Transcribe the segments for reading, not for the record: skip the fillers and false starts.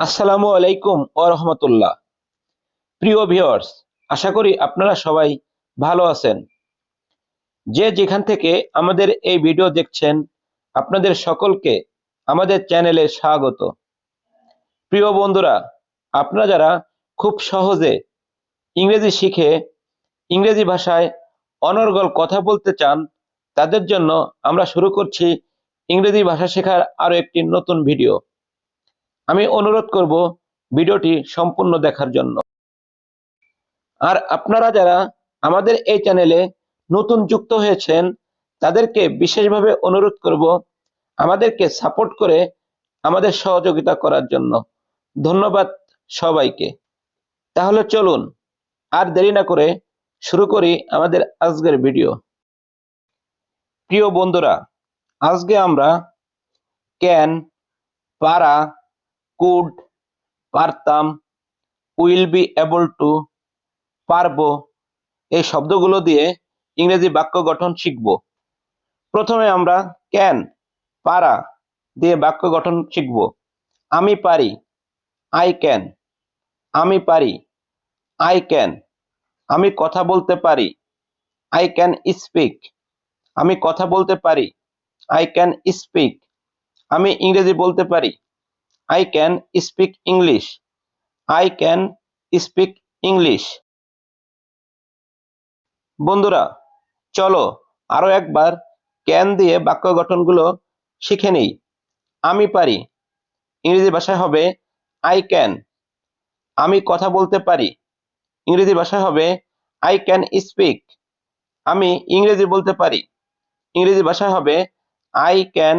আসসালামু আলাইকুম ওয়া রাহমাতুল্লাহ। প্রিয় ভিউয়ার্স, আশা করি আপনারা সবাই ভালো আছেন। যে যেখান থেকে আমাদের এই ভিডিও দেখছেন, আপনাদের সকলকে আমাদের চ্যানেলে স্বাগত। প্রিয় বন্ধুরা, আপনারা যারা খুব সহজে ইংরেজি শিখে ইংরেজি ভাষায় অনর্গল কথা বলতে চান, তাদের জন্য আমরা শুরু করছি ইংরেজি ভাষা শেখার আরো একটি নতুন ভিডিও। আমি অনুরোধ করব ভিডিওটি সম্পূর্ণ দেখার জন্য। আর আপনারা যারা আমাদের এই চ্যানেলে নতুন যুক্ত হয়েছেন, তাদেরকে বিশেষভাবে অনুরোধ করব আমাদেরকে সাপোর্ট করে আমাদের সহযোগিতা করার জন্য। ধন্যবাদ সবাইকে। তাহলে চলুন আর দেরি না করে শুরু করি আমাদের আজকের ভিডিও। প্রিয় বন্ধুরা, আজকে আমরা ক্যান, পারা, কুড, পারতাম, উইল বি এবল টু, পারবো এই শব্দগুলো দিয়ে ইংরেজি বাক্য গঠন শিখব। প্রথমে আমরা ক্যান, পারা দিয়ে বাক্য গঠন শিখব। আমি পারি, আই ক্যান। আমি পারি, আই ক্যান। আমি কথা বলতে পারি, আই ক্যান স্পিক। আমি কথা বলতে পারি, আই ক্যান স্পিক। আমি ইংরেজি বলতে পারি, I can speak English. I can speak English. বন্ধুরা, চলো আরো একবার ক্যান দিয়ে বাক্য গঠনগুলো শিখে নেই। আমি পারি, ইংরেজি ভাষায় হবে আই ক্যান। আমি কথা বলতে পারি, ইংরেজি ভাষায় হবে আই ক্যান স্পিক। আমি ইংরেজি বলতে পারি, ইংরেজি ভাষায় হবে আই ক্যান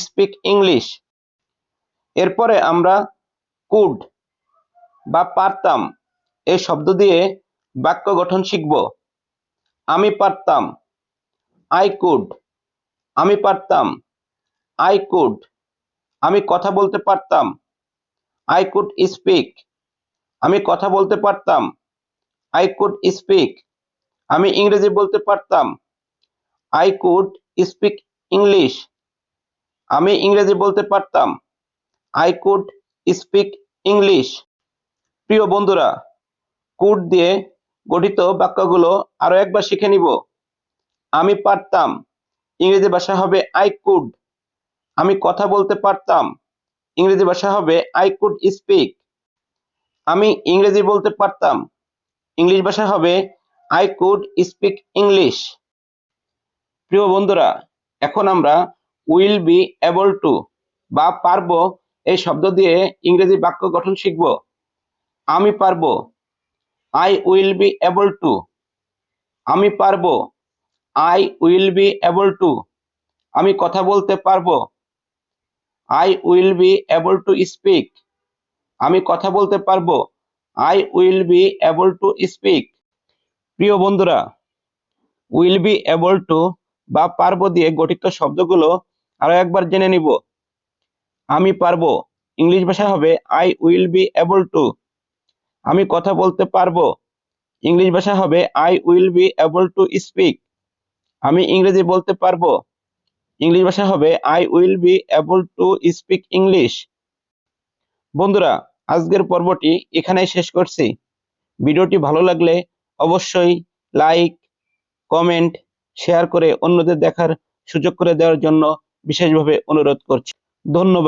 স্পিক ইংলিশ। এরপরে আমরা কুড বা পারতাম এই শব্দ দিয়ে বাক্য গঠন শিখব। আমি পারতাম, আই কুড। আমি পারতাম, আই কুড। আমি কথা বলতে পারতাম, আই কুড স্পিক। আমি কথা বলতে পারতাম, আই কুড স্পিক। আমি ইংরেজি বলতে পারতাম, আই কুড স্পিক ইংলিশ। আমি ইংরেজি বলতে পারতাম, আই কুড স্পিক ইংলিশ। প্রিয় বন্ধুরা, কুড দিয়ে গঠিত বাক্যগুলো আরো একবার শিখে নিব। আমি পারতাম, ইংরেজি ভাষা হবে আই কুড। আমি কথা বলতে পারতাম, ইংরেজি ভাষা হবে আই কুড স্পিক। আমি ইংরেজি বলতে পারতাম, ইংলিশ ভাষা হবে আই কুড স্পিক ইংলিশ। প্রিয় বন্ধুরা, এখন আমরা উইল বি এবল টু বা পারবো এই শব্দ দিয়ে ইংরেজি বাক্য গঠন শিখব। আমি পারবো, I will be able to. আমি পারবো, I will be able to. আমি কথা বলতে পারবো, I will be able to speak. আমি কথা বলতে পারবো, I will be able to speak. প্রিয় বন্ধুরা, উইল বি এবল টু বা পারবো দিয়ে গঠিত শব্দগুলো আরো একবার জেনে নিব। আমি পারবো, ইংলিশ ভাষা হবে I will be able to. আমি কথা বলতে পারবো, ইংলিশ ভাষা হবে I will be able to speak. আমি ইংরেজি বলতে পারবো, ইংলিশ ভাষা হবে I will be able to speak English. বন্ধুরা, আজকের পর্বটি এখানেই শেষ করছি। ভিডিওটি ভালো লাগলে অবশ্যই লাইক, কমেন্ট, শেয়ার করে অন্যদের দেখার সুযোগ করে দেওয়ার জন্য বিশেষভাবে অনুরোধ করছি। ধন্যবাদ।